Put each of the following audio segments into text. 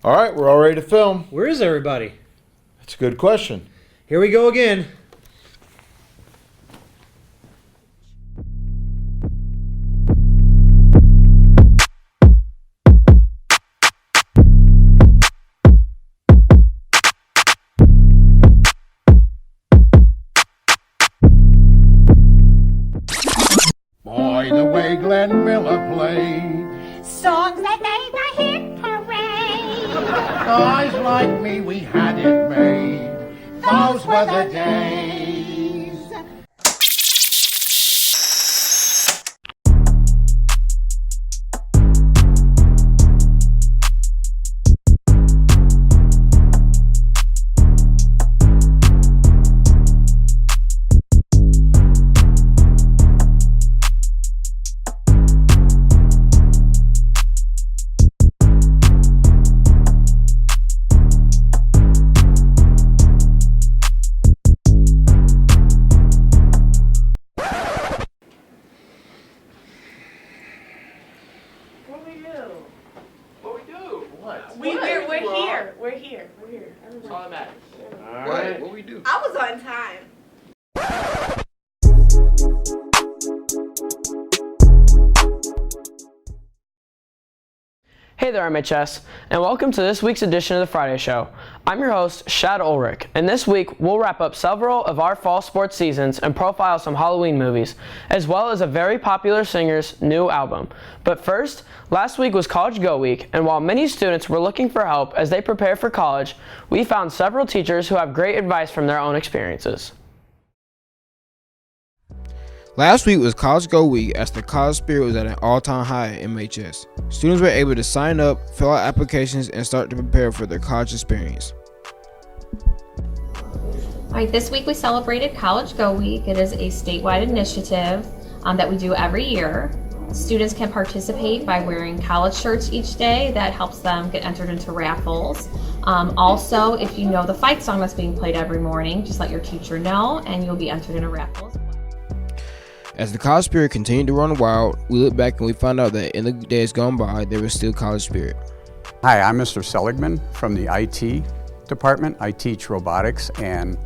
All right, we're all ready to film. Where is everybody? That's a good question. Here we go again. Boy, the way Glenn Miller played. Songs that made the hit parade. Guys like me, we had it made. Those were the days. We're here. That's all that matters. Right. What we do? I was on time. Hey there, MHS, and welcome to this week's edition of the Friday Show. I'm your host, Shad Ulrich, and this week we'll wrap up several of our fall sports seasons and profile some Halloween movies, as well as a very popular singer's new album. But first, last week was College Go Week, and while many students were looking for help as they prepare for college, we found several teachers who have great advice from their own experiences. Last week was College Go Week as the college spirit was at an all-time high at MHS. Students were able to sign up, fill out applications, and start to prepare for their college experience. All right, this week we celebrated College Go Week. It is a statewide initiative that we do every year. Students can participate by wearing college shirts each day. That helps them get entered into raffles. Also, if you know the fight song that's being played every morning, just let your teacher know and you'll be entered in a raffle. As the college spirit continued to run wild, we look back and we found out that in the days gone by, there was still college spirit. Hi, I'm Mr. Seligman from the IT department. I teach robotics and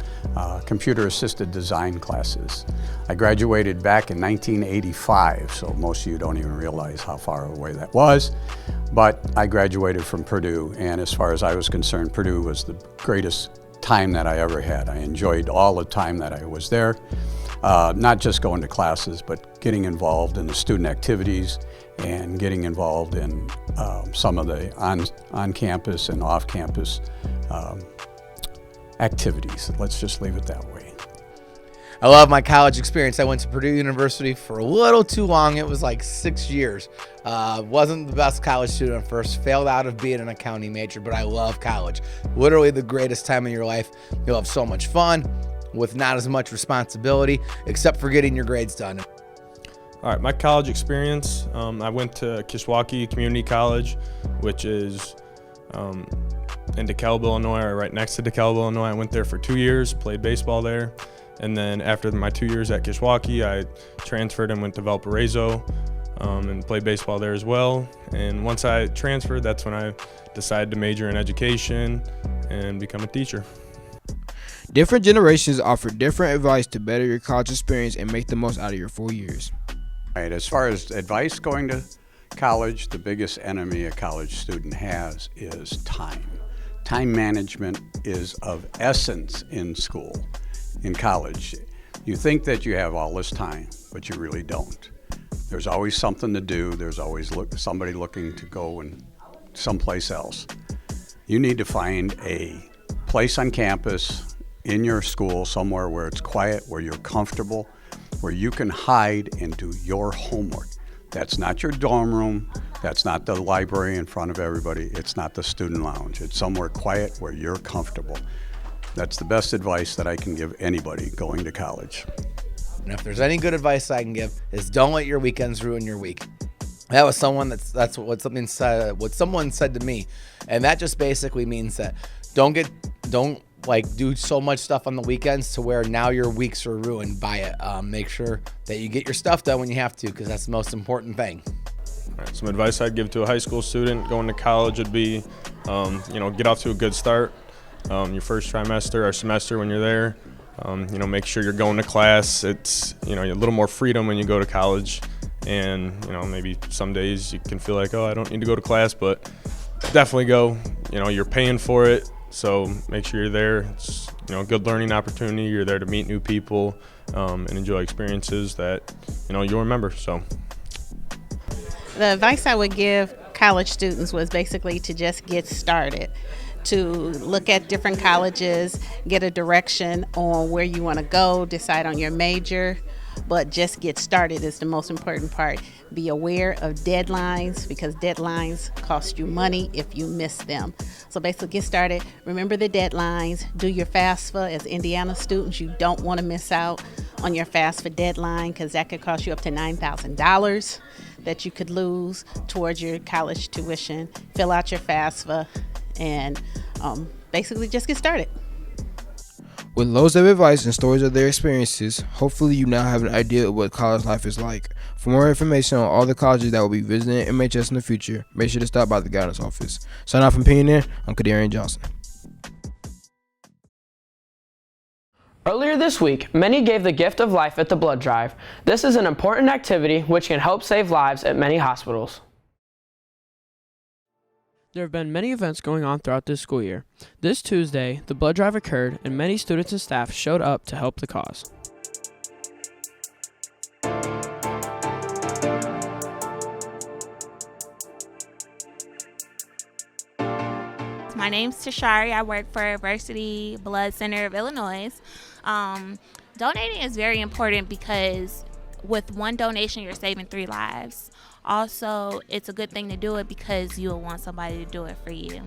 computer-assisted design classes. I graduated back in 1985, so most of you don't even realize how far away that was. But I graduated from Purdue, and as far as I was concerned, Purdue was the greatest time that I ever had. I enjoyed all the time that I was there. Not just going to classes, but getting involved in the student activities and getting involved in some of the on-campus and off-campus activities. Let's just leave it that way. I love my college experience. I went to Purdue University for a little too long. It was like 6 years. Wasn't the best college student at first. Failed out of being an accounting major, but I love college. Literally the greatest time of your life. You'll have so much fun with not as much responsibility, except for getting your grades done. All right, my college experience, I went to Kishwaukee Community College, which is in DeKalb, Illinois, or right next to DeKalb, Illinois. I went there for 2 years, played baseball there. And then after my 2 years at Kishwaukee, I transferred and went to Valparaiso and played baseball there as well. And once I transferred, that's when I decided to major in education and become a teacher. Different generations offer different advice to better your college experience and make the most out of your 4 years. Right, as far as advice going to college, the biggest enemy a college student has is time. Time management is of essence in school, in college. You think that you have all this time, but you really don't. There's always something to do. There's always somebody looking to go and someplace else. You need to find a place on campus, in your school, somewhere where it's quiet, where you're comfortable, where you can hide and do your homework. That's not your dorm room. That's not the library in front of everybody. It's not the student lounge. It's somewhere quiet where you're comfortable. That's the best advice that I can give anybody going to college. And if there's any good advice I can give, is don't let your weekends ruin your week. That was someone that's what someone said to me, and that just basically means that don't do so much stuff on the weekends to where now your weeks are ruined by it. Make sure that you get your stuff done when you have to, because that's the most important thing. All right, some advice I'd give to a high school student going to college would be Get off to a good start. Your first trimester or semester when you're there. Make sure you're going to class. It's, a little more freedom when you go to college. And, maybe some days you can feel like, oh, I don't need to go to class, but definitely go. You're paying for it, so make sure you're there. It's, a good learning opportunity. You're there to meet new people and enjoy experiences that, you'll remember. So the advice I would give college students was basically to just get started, to look at different colleges, get a direction on where you want to go, decide on your major, but just get started is the most important part. Be aware of deadlines, because deadlines cost you money if you miss them. So basically get started, remember the deadlines, do your FAFSA. As Indiana students, you don't want to miss out on your FAFSA deadline, because that could cost you up to $9,000 that you could lose towards your college tuition. Fill out your FAFSA and basically just get started. With loads of advice and stories of their experiences, hopefully you now have an idea of what college life is like. For more information on all the colleges that will be visiting MHS in the future, make sure to stop by the guidance office. Sign off from PNN, I'm Kadarian Johnson. Earlier this week, many gave the gift of life at the blood drive. This is an important activity which can help save lives at many hospitals. There have been many events going on throughout this school year. This Tuesday, the blood drive occurred and many students and staff showed up to help the cause. My name's Tashari. I work for Varsity Blood Center of Illinois. Donating is very important because with one donation, you're saving 3 lives. Also, it's a good thing to do it because you'll want somebody to do it for you.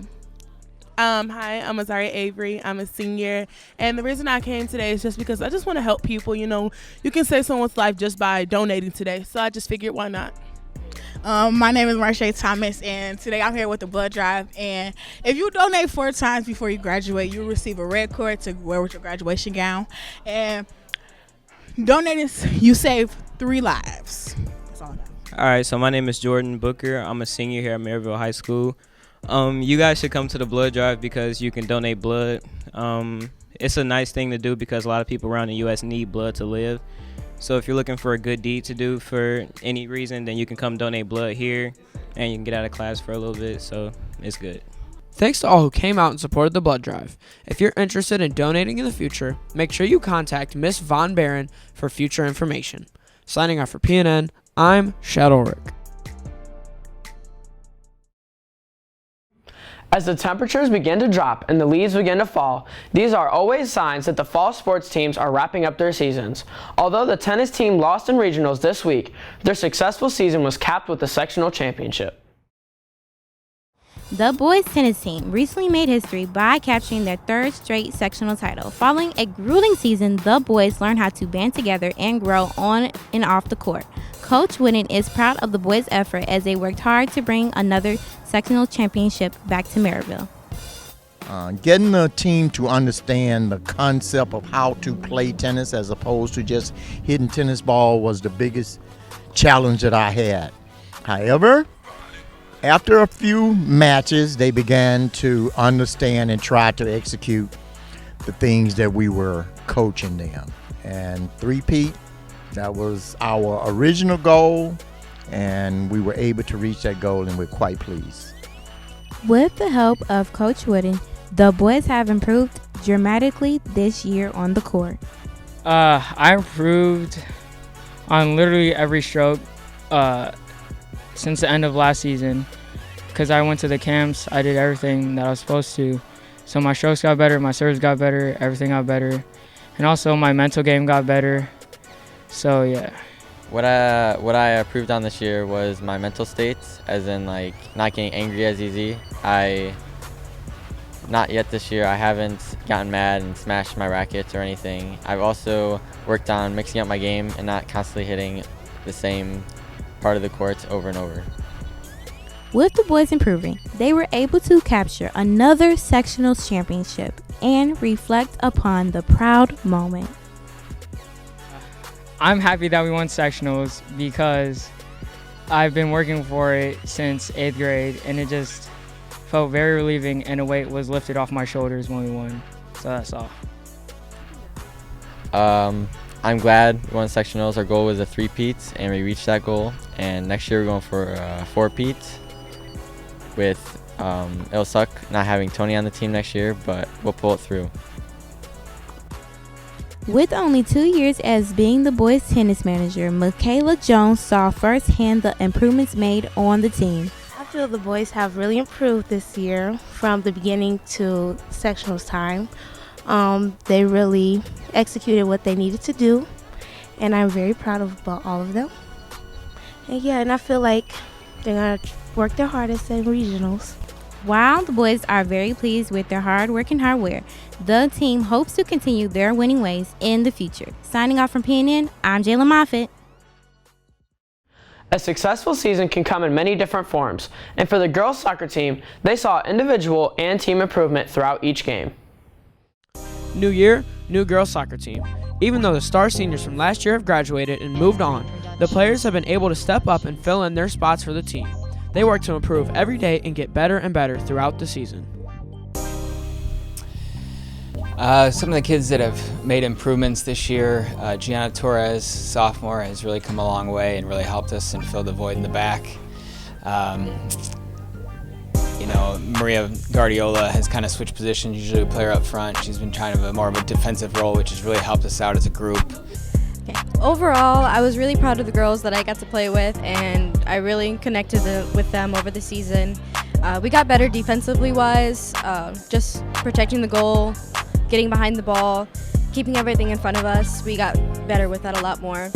Hi, I'm Azaria Avery. I'm a senior, and the reason I came today is just because I just want to help people. You can save someone's life just by donating today, so I just figured, why not? My name is Marsha Thomas, and today I'm here with the blood drive. And if you donate 4 times before you graduate, you'll receive a red cord to wear with your graduation gown. And donating, you save 3 lives. That's all I got. All right, so my name is Jordan Booker. I'm a senior here at Maryville High School. You guys should come to the blood drive because you can donate blood. It's a nice thing to do because a lot of people around the U.S. need blood to live. So if you're looking for a good deed to do for any reason, then you can come donate blood here, and you can get out of class for a little bit, so it's good. Thanks to all who came out and supported the blood drive. If you're interested in donating in the future, make sure you contact Miss Von Barron for future information. Signing off for PNN, I'm Shad Ulrich. As the temperatures begin to drop and the leaves begin to fall, these are always signs that the fall sports teams are wrapping up their seasons. Although the tennis team lost in regionals this week, their successful season was capped with the sectional championship. The boys tennis team recently made history by capturing their 3rd straight sectional title. Following a grueling season, the boys learned how to band together and grow on and off the court. Coach Wooden is proud of the boys' effort as they worked hard to bring another sectional championship back to Maryville. Getting the team to understand the concept of how to play tennis as opposed to just hitting tennis ball was the biggest challenge that I had. However, after a few matches, they began to understand and try to execute the things that we were coaching them. And three-peat, that was our original goal, and we were able to reach that goal, and we're quite pleased. With the help of Coach Wooden, the boys have improved dramatically this year on the court. I improved on literally every stroke since the end of last season because I went to the camps. I did everything that I was supposed to. So my strokes got better, my serves got better, everything got better. And also my mental game got better. So yeah. What I improved on this year was my mental states, as in like not getting angry as easy. Not yet this year, I haven't gotten mad and smashed my rackets or anything. I've also worked on mixing up my game and not constantly hitting the same part of the courts over and over. With the boys improving, they were able to capture another sectional championship and reflect upon the proud moment. I'm happy that we won sectionals because I've been working for it since 8th grade, and felt very relieving, and a weight was lifted off my shoulders when we won. So that's all. I'm glad we won sectionals. Our goal was a 3-peat, and we reached that goal. And next year we're going for a 4-peat. With it'll suck not having Tony on the team next year, but we'll pull it through. With only 2 years as being the boys' tennis manager, Michaela Jones saw firsthand the improvements made on the team. I feel the boys have really improved this year from the beginning to sectionals time. They really executed what they needed to do, and I'm very proud of all of them. And I feel like they're going to work their hardest in regionals. While the boys are very pleased with their hard work and hardware, the team hopes to continue their winning ways in the future. Signing off from PNN, I'm Jayla Moffitt. A successful season can come in many different forms, and for the girls soccer team, they saw individual and team improvement throughout each game. New year, new girls soccer team. Even though the star seniors from last year have graduated and moved on, the players have been able to step up and fill in their spots for the team. They work to improve every day and get better and better throughout the season. Some of the kids that have made improvements this year, Gianna Torres, sophomore, has really come a long way and really helped us and filled the void in the back. Maria Guardiola has kind of switched positions. Usually we play her up front. She's been trying to more of a defensive role, which has really helped us out as a group. Overall, I was really proud of the girls that I got to play with, and I really connected with them over the season. We got better defensively wise, just protecting the goal, getting behind the ball, keeping everything in front of us. We got better with that a lot more.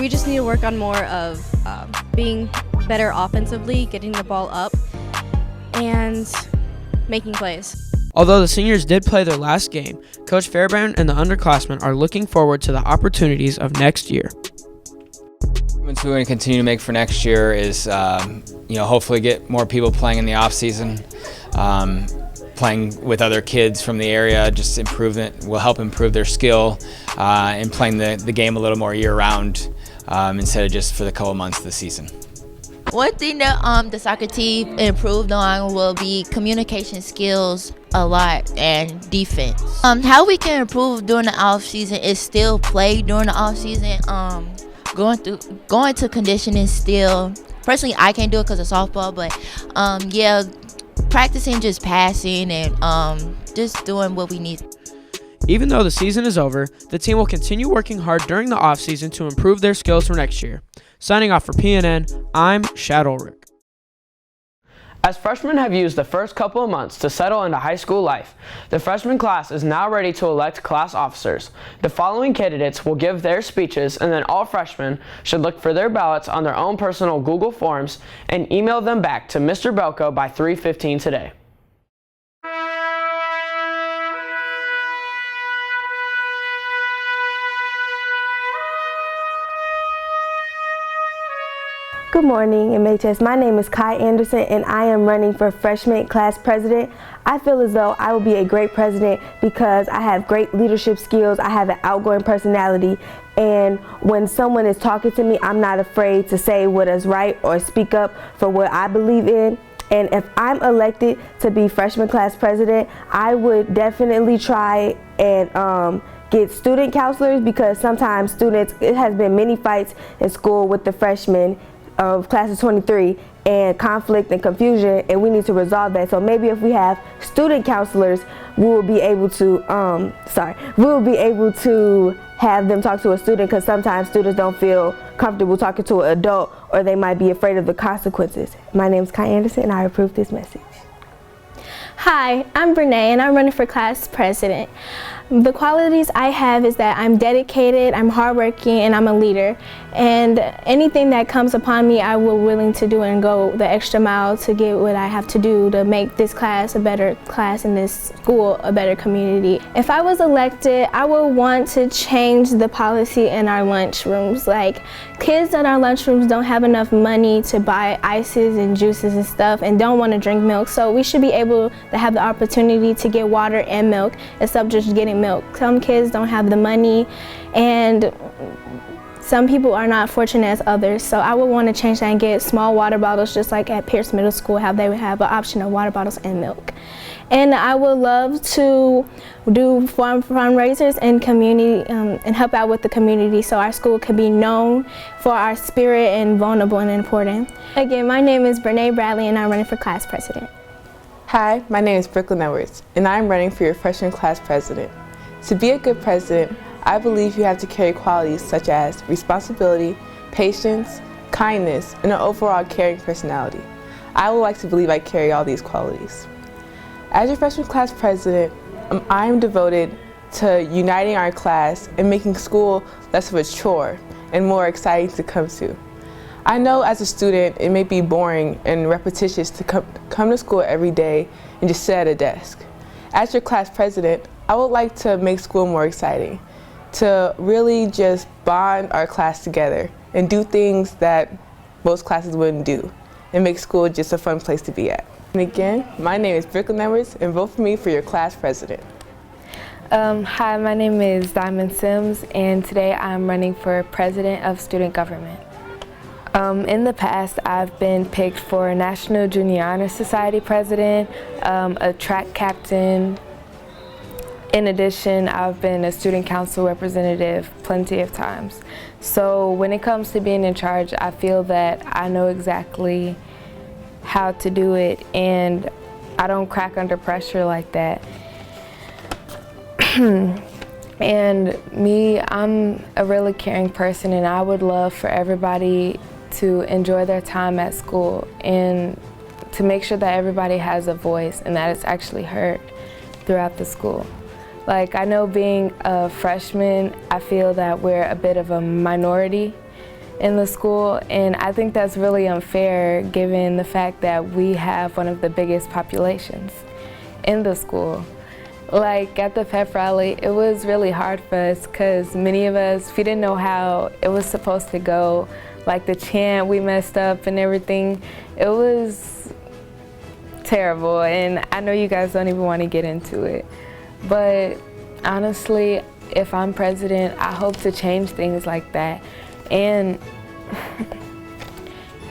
We just need to work on more of being better offensively, getting the ball up, and making plays. Although the seniors did play their last game, Coach Fairbairn and the underclassmen are looking forward to the opportunities of next year. What we're going to continue to make for next year is, hopefully get more people playing in the off season, playing with other kids from the area. Just improvement will help improve their skill and playing the game a little more year round instead of just for the couple months of the season. One thing that the soccer team improved on will be communication skills a lot and defense. How we can improve during the off season is still play during the off season. Going to conditioning still. Personally, I can't do it because of softball, but practicing just passing and just doing what we need. Even though the season is over, the team will continue working hard during the offseason to improve their skills for next year. Signing off for PNN, I'm Shad Ulrich. As freshmen have used the first couple of months to settle into high school life, the freshman class is now ready to elect class officers. The following candidates will give their speeches, and then all freshmen should look for their ballots on their own personal Google Forms and email them back to Mr. Belko by 3:15 today. Good morning, MHS. My name is Kai Anderson, and I am running for freshman class president. I feel as though I will be a great president because I have great leadership skills. I have an outgoing personality, and when someone is talking to me, I'm not afraid to say what is right or speak up for what I believe in. And if I'm elected to be freshman class president, I would definitely try and get student counselors, because sometimes it has been many fights in school with the freshmen of class of 23 and conflict and confusion, and we need to resolve that. So maybe if we have student counselors, we will be able to have them talk to a student, because sometimes students don't feel comfortable talking to an adult, or they might be afraid of the consequences. My name is Kai Anderson, and I approve this message. Hi, I'm Brene, and I'm running for class president. The qualities I have is that I'm dedicated, I'm hardworking, and I'm a leader. And anything that comes upon me, I will willing to do and go the extra mile to get what I have to do to make this class a better class and this school a better community. If I was elected, I would want to change the policy in our lunchrooms. Like, kids in our lunchrooms don't have enough money to buy ices and juices and stuff and don't want to drink milk. So we should be able to have the opportunity to get water and milk instead of just getting milk. Some kids don't have the money, and some people are not fortunate as others. So I would want to change that and get small water bottles, just like at Pierce Middle School, how they would have an option of water bottles and milk. And I would love to do fundraisers and community and help out with the community so our school can be known for our spirit and vulnerable and important. Again, my name is Brene Bradley and I'm running for class president. Hi, my name is Brooklyn Edwards and I'm running for your freshman class president. To be a good president, I believe you have to carry qualities such as responsibility, patience, kindness, and an overall caring personality. I would like to believe I carry all these qualities. As your freshman class president, I am devoted to uniting our class and making school less of a chore and more exciting to come to. I know as a student it may be boring and repetitious to come to school every day and just sit at a desk. As your class president, I would like to make school more exciting, to really just bond our class together and do things that most classes wouldn't do and make school just a fun place to be at. And again, my name is Brooklyn Edwards and vote for me for your class president. Hi, my name is Diamond Sims and today I'm running for president of student government. In the past, I've been picked for National Junior Honor Society president, a track captain. In addition, I've been a student council representative plenty of times. So when it comes to being in charge, I feel that I know exactly how to do it and I don't crack under pressure like that. And me, I'm a really caring person and I would love for everybody to enjoy their time at school and to make sure that everybody has a voice and that it's actually heard throughout the school. Like, I know being a freshman, I feel that we're a bit of a minority in the school, and I think that's really unfair given the fact that we have one of the biggest populations in the school. Like at the pep rally, it was really hard for us because many of us, we didn't know how it was supposed to go. Like the chant, we messed up and everything. It was terrible, and I know you guys don't even want to get into it. But honestly, if I'm president, I hope to change things like that and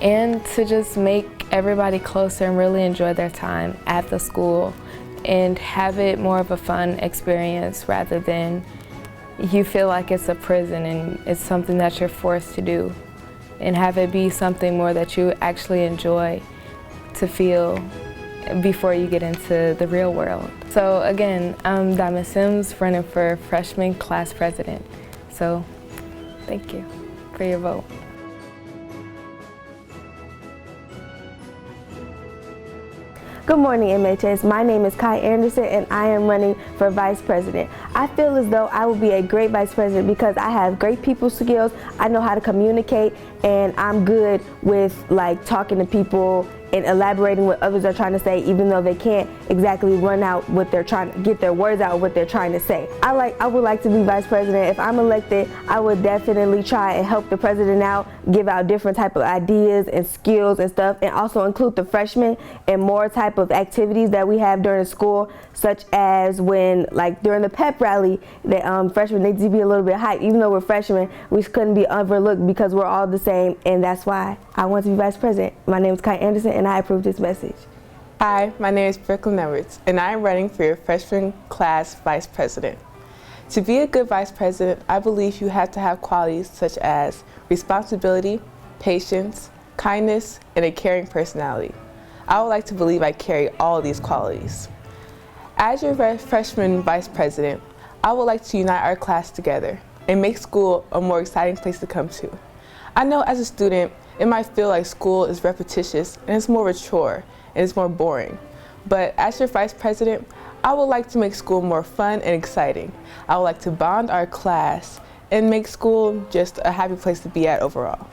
to just make everybody closer and really enjoy their time at the school and have it more of a fun experience rather than you feel like it's a prison and it's something that you're forced to do, and have it be something more that you actually enjoy to feel before you get into the real world. So again, I'm Diamond Sims running for freshman class president. So thank you for your vote. Good morning, MHS. My name is Kai Anderson and I am running for vice president. I feel as though I will be a great vice president because I have great people skills, I know how to communicate, and I'm good with like talking to people and elaborating what others are trying to say, even though they can't exactly run out what they're trying to get their words out, what they're trying to say. I would like to be vice president. If I'm elected, I would definitely try and help the president out, give out different type of ideas and skills and stuff, and also include the freshmen in more type of activities that we have during school, such as when, like during the pep rally, the freshmen need to be a little bit hyped. Even though we're freshmen, we couldn't be overlooked because we're all the same, and that's why I want to be vice president. My name is Kai Anderson, and I approve this message. Hi, my name is Brooklyn Edwards, and I am running for your freshman class vice president. To be a good vice president, I believe you have to have qualities such as responsibility, patience, kindness, and a caring personality. I would like to believe I carry all of these qualities. As your freshman vice president, I would like to unite our class together and make school a more exciting place to come to. I know as a student, it might feel like school is repetitious and it's more of a chore and it's more boring. But as your vice president, I would like to make school more fun and exciting. I would like to bond our class and make school just a happy place to be at overall.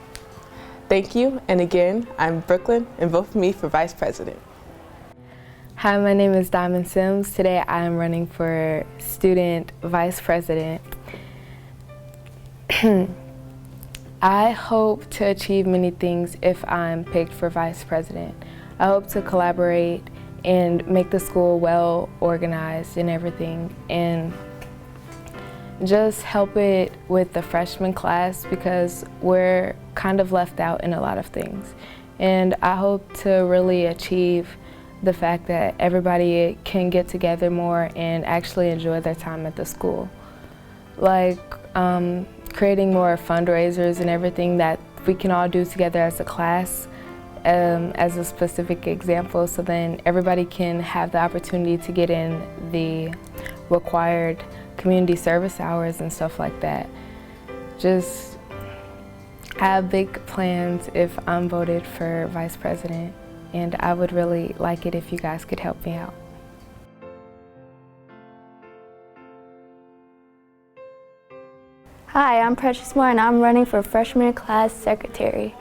Thank you, and again, I'm Brooklyn, and vote for me for vice president. Hi, my name is Diamond Sims. Today I am running for student vice president. I hope to achieve many things if I'm picked for vice president. I hope to collaborate and make the school well organized and everything, and Just help it with the freshman class because we're kind of left out in a lot of things. And I hope to really achieve the fact that everybody can get together more and actually enjoy their time at the school. Like creating more fundraisers and everything that we can all do together as a class as a specific example, so then everybody can have the opportunity to get in the required community service hours and stuff like that. Just have big plans if I'm voted for vice president, and I would really like it if you guys could help me out. Hi, I'm Precious Moore and I'm running for freshman class secretary.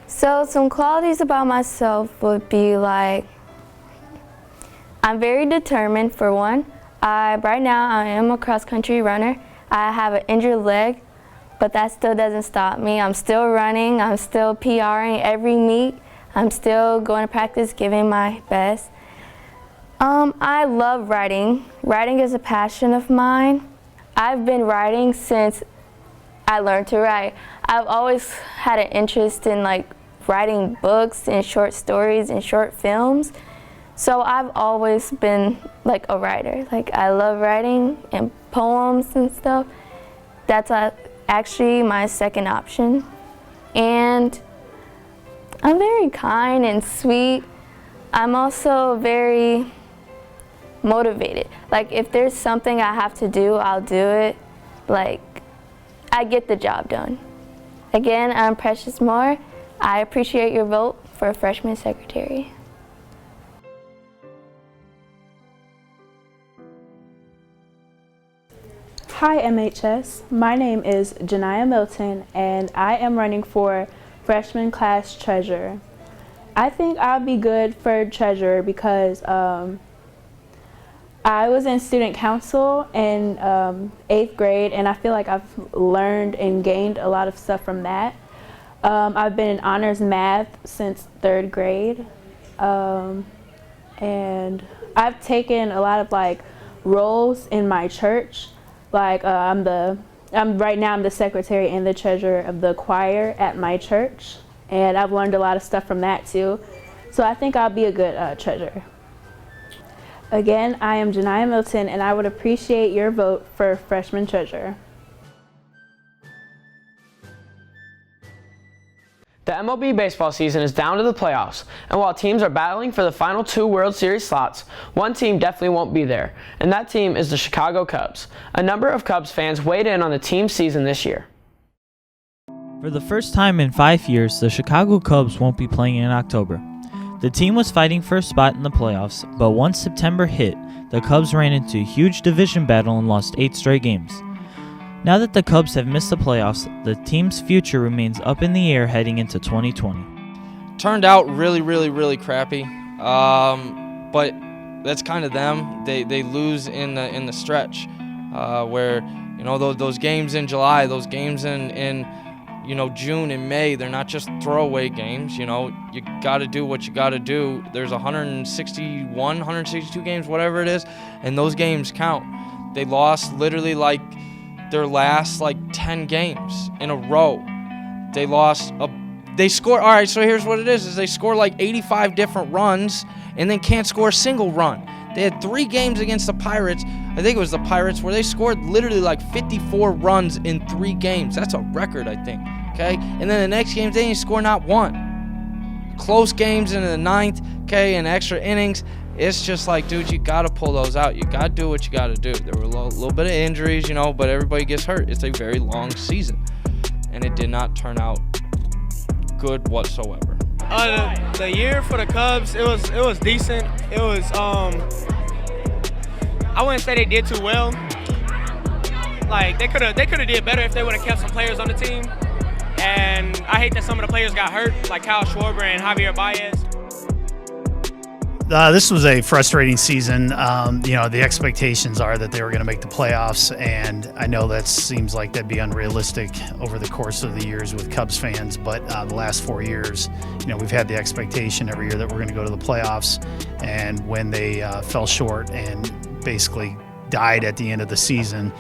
So some qualities about myself would be like, I'm very determined for one. Right now I am a cross-country runner. I have an injured leg, but that still doesn't stop me. I'm still running, I'm still PRing every meet. I'm still going to practice, giving my best. I love writing. Writing is a passion of mine. I've been writing since I learned to write. I've always had an interest in like writing books and short stories and short films. So I've always been like a writer. Like I love writing and poems and stuff. That's actually my second option. And I'm very kind and sweet. I'm also very motivated. Like if there's something I have to do, I'll do it. Like I get the job done. Again, I'm Precious Moore. I appreciate your vote for freshman secretary. Hi MHS, my name is Janiyah Milton and I am running for freshman class treasurer. I think I'll be good for treasurer because I was in student council in 8th grade and I feel like I've learned and gained a lot of stuff from that. I've been in honors math since 3rd grade and I've taken a lot of like roles in my church. Like right now I'm the secretary and the treasurer of the choir at my church, and I've learned a lot of stuff from that too. So I think I'll be a good treasurer. Again, I am Janiyah Milton and I would appreciate your vote for freshman treasurer. The MLB baseball season is down to the playoffs, and while teams are battling for the final 2 World Series slots, one team definitely won't be there, and that team is the Chicago Cubs. A number of Cubs fans weighed in on the team's season this year. For the first time in 5 years, the Chicago Cubs won't be playing in October. The team was fighting for a spot in the playoffs, but once September hit, the Cubs ran into a huge division battle and lost 8 straight games. Now that the Cubs have missed the playoffs, the team's future remains up in the air heading into 2020. Turned out really crappy, but that's kind of them. They lose in the stretch, where those games in July, those games in June and May, they're not just throwaway games. You got to do what you got to do. There's 162 games, whatever it is, and those games count. They lost literally like their last 10 games in a row. They score, all right, so here's what it is they score 85 different runs and then can't score a single run. They had 3 games against the Pirates, I think it was the Pirates, where they scored literally 54 runs in 3 games. That's a record, I think, okay? And then the next game, they didn't score not one. Close games in the 9th, okay, and extra innings. It's just dude, you got to pull those out. You got to do what you got to do. There were a little bit of injuries, but everybody gets hurt. It's a very long season, and it did not turn out good whatsoever. The year for the Cubs, it was decent. It was I wouldn't say they did too well. They could have did better if they would have kept some players on the team. And I hate that some of the players got hurt, like Kyle Schwarber and Javier Baez. This was a frustrating season. The expectations are that they were going to make the playoffs, and I know that seems like that'd be unrealistic over the course of the years with Cubs fans, but the last 4 years, we've had the expectation every year that we're going to go to the playoffs, and when they fell short and basically died at the end of the season,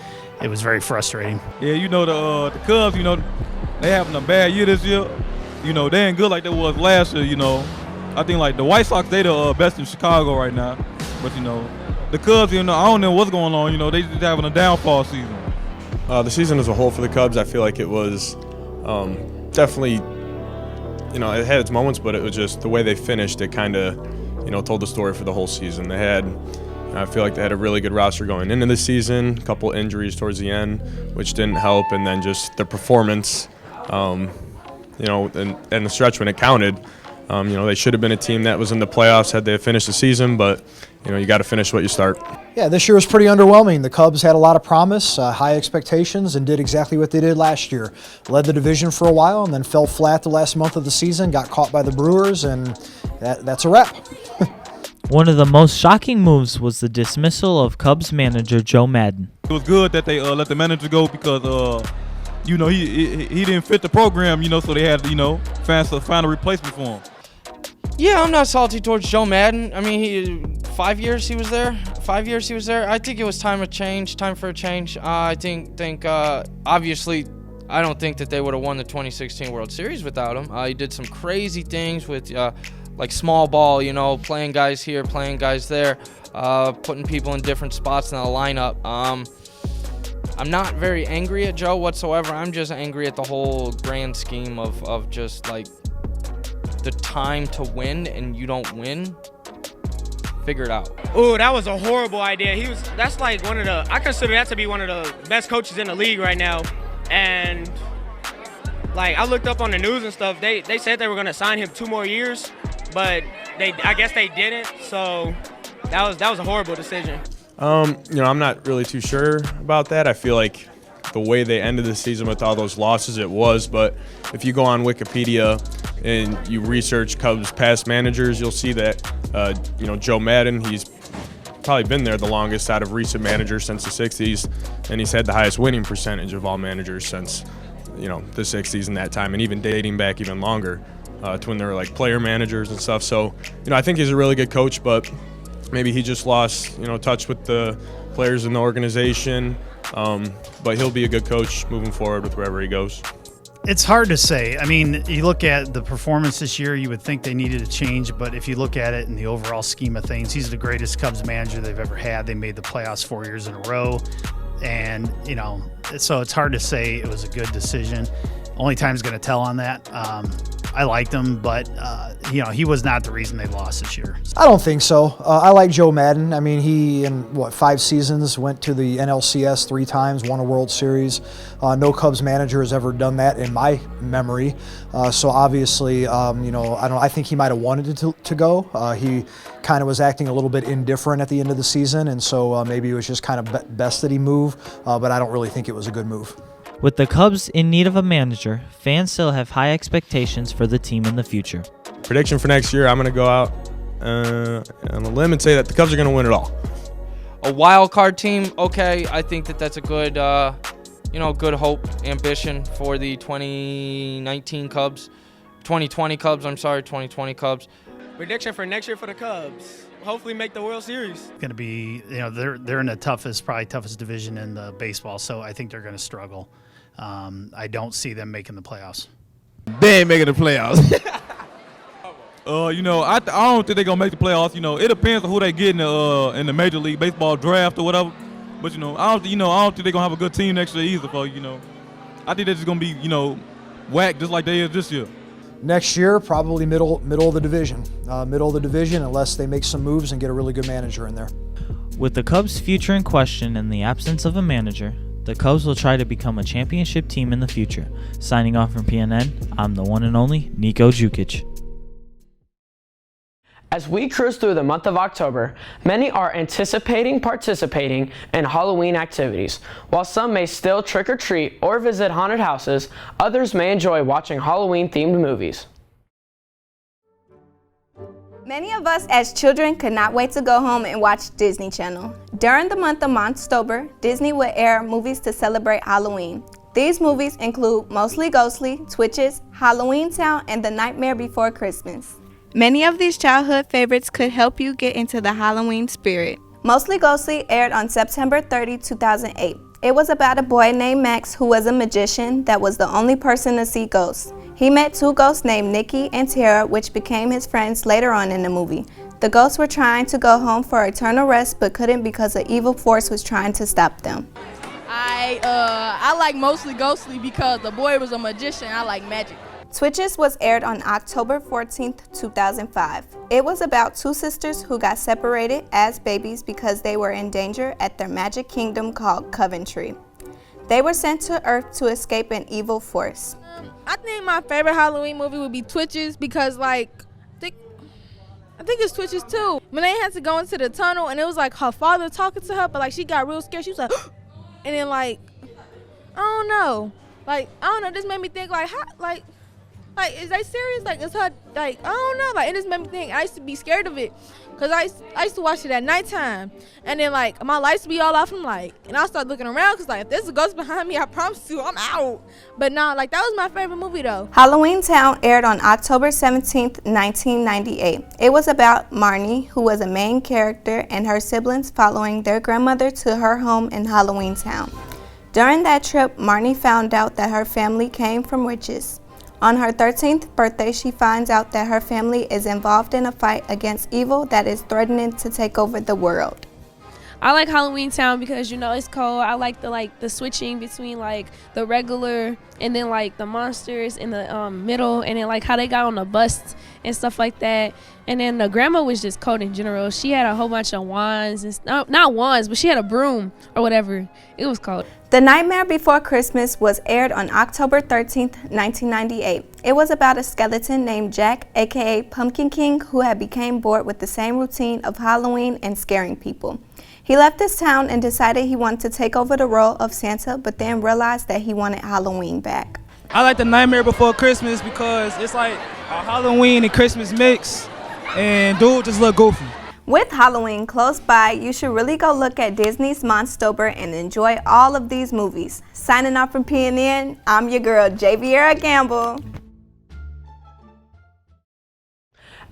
it was very frustrating. Yeah, the Cubs, they having a bad year this year. They ain't good like they was last year, I think like the White Sox, they the best in Chicago right now. But, the Cubs, I don't know what's going on, they just having a downfall season. The season as a whole for the Cubs, I feel like it was definitely, it had its moments, but it was just the way they finished, it kind of, told the story for the whole season. I feel like they had a really good roster going into the season, a couple injuries towards the end, which didn't help, and then just the performance, and the stretch when it counted. They should have been a team that was in the playoffs had they finished the season, but you got to finish what you start. Yeah, this year was pretty underwhelming. The Cubs had a lot of promise, high expectations, and did exactly what they did last year. Led the division for a while and then fell flat the last month of the season, got caught by the Brewers, and that's a wrap. One of the most shocking moves was the dismissal of Cubs manager Joe Maddon. It was good that they let the manager go because, he didn't fit the program, so they had to, find a replacement for him. Yeah, I'm not salty towards Joe Maddon. I mean, 5 years he was there. 5 years he was there. I think it was time for a change. I think obviously, I don't think that they would have won the 2016 World Series without him. He did some crazy things with like small ball, playing guys here, playing guys there, putting people in different spots in the lineup. I'm not very angry at Joe whatsoever. I'm just angry at the whole grand scheme of just like the time to win and you don't win. Figure it out. Ooh, that was a horrible idea. That's like I consider that to be one of the best coaches in the league right now. And like I looked up on the news and stuff, they said they were gonna sign him 2 more years, but I guess they didn't. So that was a horrible decision. I'm not really too sure about that. I feel like the way they ended the season with all those losses, it was. But if you go on Wikipedia and you research Cubs past managers, you'll see that, Joe Maddon, he's probably been there the longest out of recent managers since the 60s, and he's had the highest winning percentage of all managers since, the 60s and that time, and even dating back even longer to when they were like player managers and stuff. So, I think he's a really good coach, but maybe he just lost, touch with the players in the organization. But he'll be a good coach moving forward with wherever he goes. It's hard to say. I mean, you look at the performance this year, you would think they needed a change, but if you look at it in the overall scheme of things, he's the greatest Cubs manager they've ever had. They made the playoffs 4 years in a row, and, so it's hard to say it was a good decision. Only time's going to tell on that. I liked him, but, he was not the reason they lost this year. I don't think so. I like Joe Maddon. I mean, he, in 5 seasons, went to the NLCS 3 times, won a World Series. No Cubs manager has ever done that in my memory. So obviously, I think he might have wanted to go. He kind of was acting a little bit indifferent at the end of the season, and so maybe it was just kind of best that he move, but I don't really think it was a good move. With the Cubs in need of a manager, fans still have high expectations for the team in the future. Prediction for next year, I'm going to go out on a limb and say that the Cubs are going to win it all. A wild card team, okay. I think that's a good, good hope, ambition for the 2020 Cubs. Prediction for next year for the Cubs. Hopefully make the World Series. It's going to be, they're in the probably toughest division in the baseball, so I think they're going to struggle. I don't see them making the playoffs. They ain't making the playoffs. I don't think they're going to make the playoffs. It depends on who they get in the Major League Baseball draft or whatever. But, I don't think they're going to have a good team next year either. So, I think they're just going to be, whacked just like they is this year. Next year, probably middle of the division. Unless they make some moves and get a really good manager in there. With the Cubs' future in question and the absence of a manager, the Cubs will try to become a championship team in the future. Signing off from PNN, I'm the one and only Nico Jukic. As we cruise through the month of October, many are participating in Halloween activities. While some may still trick or treat or visit haunted houses, others may enjoy watching Halloween-themed movies. Many of us as children could not wait to go home and watch Disney Channel. During the month of Monstober, Disney would air movies to celebrate Halloween. These movies include Mostly Ghostly, Twitches, Halloween Town, and The Nightmare Before Christmas. Many of these childhood favorites could help you get into the Halloween spirit. Mostly Ghostly aired on September 30, 2008. It was about a boy named Max who was a magician that was the only person to see ghosts. He met two ghosts named Nikki and Tara, which became his friends later on in the movie. The ghosts were trying to go home for eternal rest but couldn't because an evil force was trying to stop them. I like Mostly Ghostly because the boy was a magician. I like magic. Twitches was aired on October 14, 2005. It was about two sisters who got separated as babies because they were in danger at their magic kingdom called Coventry. They were sent to Earth to escape an evil force. I think my favorite Halloween movie would be Twitches because, like, I think it's Twitches too. When they had to go into the tunnel and it was like her father talking to her, but like she got real scared. She was like, and then like, I don't know, this made me think like, how, like, is they serious? Like, is her, like, I don't know, like, it just made me think. I used to be scared of it, cause I used to watch it at nighttime, and then like my lights be all off. I'm like, and I start looking around, cause like if there's a ghost behind me, I promise you, I'm out. But nah, like that was my favorite movie though. Halloween Town aired on October 17, 1998. It was about Marnie, who was a main character, and her siblings following their grandmother to her home in Halloween Town. During that trip, Marnie found out that her family came from witches. On her 13th birthday, she finds out that her family is involved in a fight against evil that is threatening to take over the world. I like Halloween Town because, you know, it's cold. I like the switching between like the regular and then like the monsters in the middle, and then like how they got on the bus and stuff like that. And then the grandma was just cold in general. She had a whole bunch of wands and not wands, but she had a broom or whatever. It was cold. The Nightmare Before Christmas was aired on October 13th, 1998. It was about a skeleton named Jack, aka Pumpkin King, who had become bored with the same routine of Halloween and scaring people. He left his town and decided he wanted to take over the role of Santa, but then realized that he wanted Halloween back. I like The Nightmare Before Christmas because it's like a Halloween and Christmas mix, and dude just look goofy. With Halloween close by, you should really go look at Disney's Monstober and enjoy all of these movies. Signing off from PNN, I'm your girl, Javiera Gamble.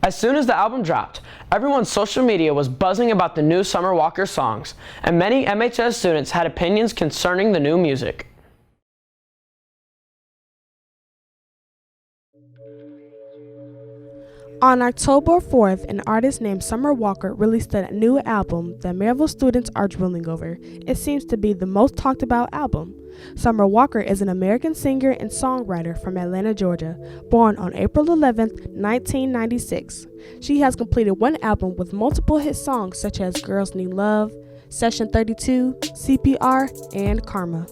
As soon as the album dropped, everyone's social media was buzzing about the new Summer Walker songs, and many MHS students had opinions concerning the new music. On October 4th, an artist named Summer Walker released a new album that Maryville students are drooling over. It seems to be the most talked about album. Summer Walker is an American singer and songwriter from Atlanta, Georgia, born on April 11th, 1996. She has completed one album with multiple hit songs such as Girls Need Love, Session 32, CPR, and Karma.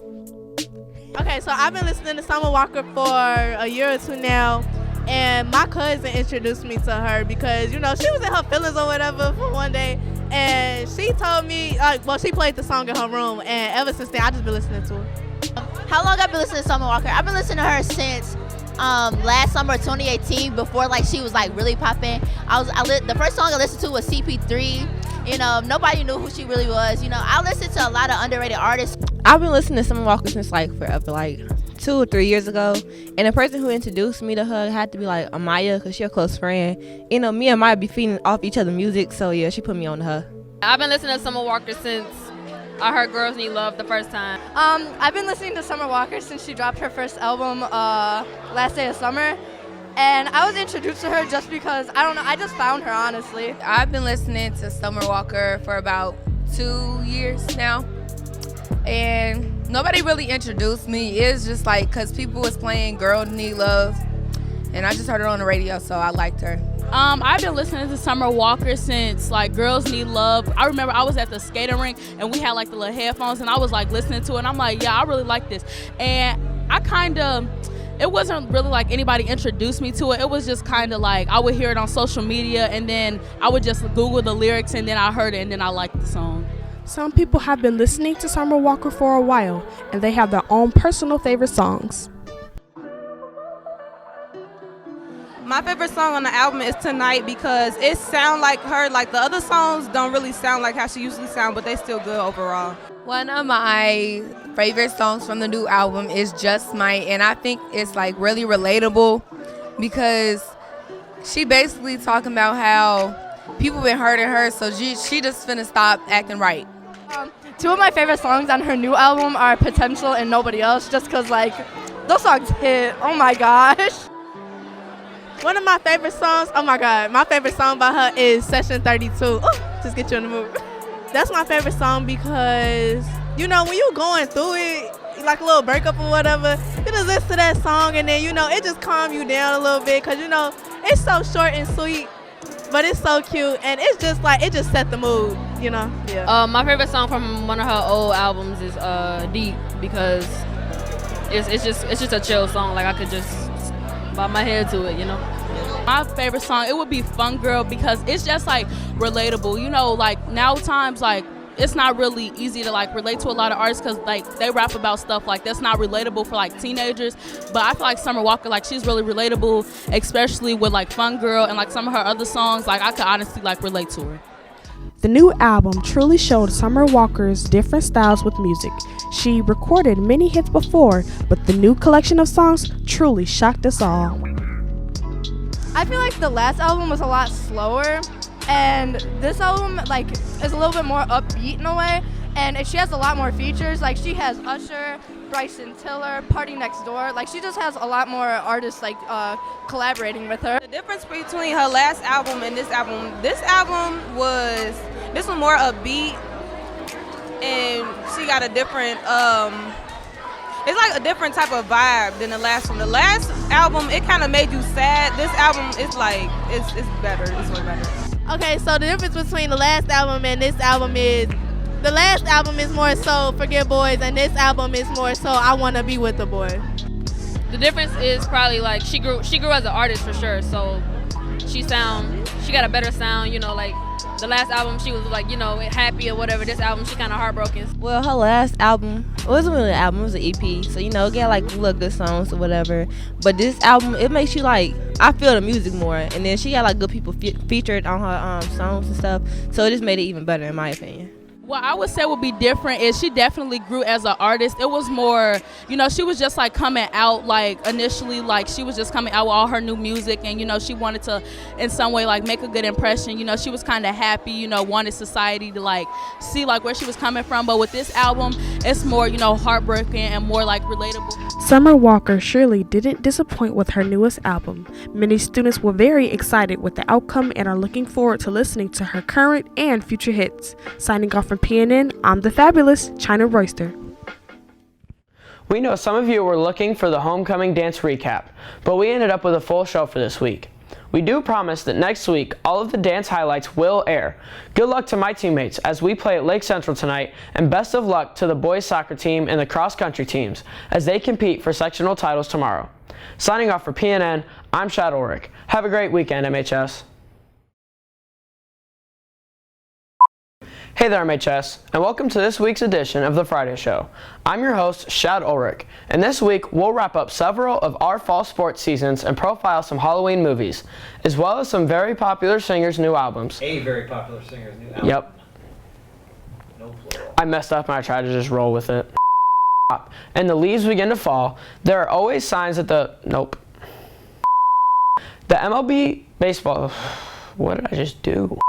Okay, so I've been listening to Summer Walker for a year or two now. And my cousin introduced me to her because, you know, she was in her feelings or whatever for one day. And she told me, she played the song in her room. And ever since then, I just been listening to her. How long I've been listening to Summer Walker? I've been listening to her since last summer, 2018, before like she was like really popping. The first song I listened to was CP3. You know, nobody knew who she really was. You know, I listened to a lot of underrated artists. I've been listening to Summer Walker since like forever, like 2 or 3 years ago, and the person who introduced me to her had to be like Amaya, because she's a close friend. You know, me and Amaya be feeding off each other's music, so yeah, she put me on to her. I've been listening to Summer Walker since I heard Girls Need Love the first time. I've been listening to Summer Walker since she dropped her first album last day of summer, and I was introduced to her just because, I don't know, I just found her, honestly. I've been listening to Summer Walker for about 2 years now, and nobody really introduced me. It's just like because people was playing Girl Need Love, and I just heard her on the radio, so I liked her. I've been listening to Summer Walker since like Girls Need Love. I remember I was at the skating rink and we had like the little headphones, and I was like listening to it, and I'm like, yeah, I really like this. And it wasn't really like anybody introduced me to it. It was just kind of like I would hear it on social media, and then I would just Google the lyrics, and then I heard it, and then I liked the song. Some people have been listening to Summer Walker for a while, and they have their own personal favorite songs. My favorite song on the album is Tonight because it sounds like her. Like the other songs don't really sound like how she usually sound, but they still good overall. One of my favorite songs from the new album is Just Might, and I think it's like really relatable because she basically talking about how people been hurting her, so she just finna stop acting right. Two of my favorite songs on her new album are Potential and Nobody Else, just because, like, those songs hit. Oh my gosh. One of my favorite songs, oh my God, my favorite song by her is Session 32. Ooh, just get you in the mood. That's my favorite song because, you know, when you going through it, like a little breakup or whatever, you just listen to that song and then, you know, it just calm you down a little bit because, you know, it's so short and sweet, but it's so cute and it's just like, it just set the mood, you know? Yeah. My favorite song from one of her old albums is Deep, because it's just a chill song. Like I could just bob my head to it, you know? My favorite song, it would be Fun Girl, because it's just like relatable. You know, like now times, like it's not really easy to like relate to a lot of artists because like they rap about stuff like that's not relatable for like teenagers. But I feel like Summer Walker, like she's really relatable, especially with like Fun Girl and like some of her other songs. Like I could honestly like relate to her. The new album truly showed Summer Walker's different styles with music. She recorded many hits before, but the new collection of songs truly shocked us all. I feel like the last album was a lot slower, and this album like is a little bit more upbeat in a way, and she has a lot more features. Like she has Usher, Bryson Tiller, Party Next Door. Like she just has a lot more artists like collaborating with her. The difference between her last album and this album was more upbeat, and she got a different it's like a different type of vibe than the last one. The last album, it kind of made you sad. This album is like, it's better. It's way better. Okay, so the difference between the last album and this album is, the last album is more so Forget Boys, and this album is more so I Want to Be With the Boy. The difference is probably like she grew as an artist for sure. So she got a better sound, you know, like the last album she was like, you know, happy or whatever. This album she kind of heartbroken. Well, her last album, it wasn't really an album, it was an EP. So, you know, it got like little good songs or whatever. But this album, it makes you like, I feel the music more. And then she got like good people featured on her songs and stuff. So it just made it even better in my opinion. What I would say would be different is she definitely grew as an artist. It was more, you know, she was just like coming out like initially, like she was just coming out with all her new music, and you know she wanted to in some way like make a good impression. You know, she was kind of happy, you know, wanted society to like see like where she was coming from. But with this album, it's more, you know, heartbreaking and more like relatable. Summer Walker surely didn't disappoint with her newest album. Many students were very excited with the outcome and are looking forward to listening to her current and future hits. Signing off from PNN, I'm the fabulous China Royster. We know some of you were looking for the homecoming dance recap, but we ended up with a full show for this week. We do promise that next week, all of the dance highlights will air. Good luck to my teammates as we play at Lake Central tonight, and best of luck to the boys soccer team and the cross-country teams as they compete for sectional titles tomorrow. Signing off for PNN, I'm Shad Ulrich. Have a great weekend, MHS. Hey there, MHS, and welcome to this week's edition of The Friday Show. I'm your host, Shad Ulrich, and this week we'll wrap up several of our fall sports seasons and profile some Halloween movies, as well as some very popular singers' new albums. A very popular singer's new album. Yep. No plural. I messed up and I tried to just roll with it. And the leaves begin to fall. There are always signs that the MLB baseball. What did I just do?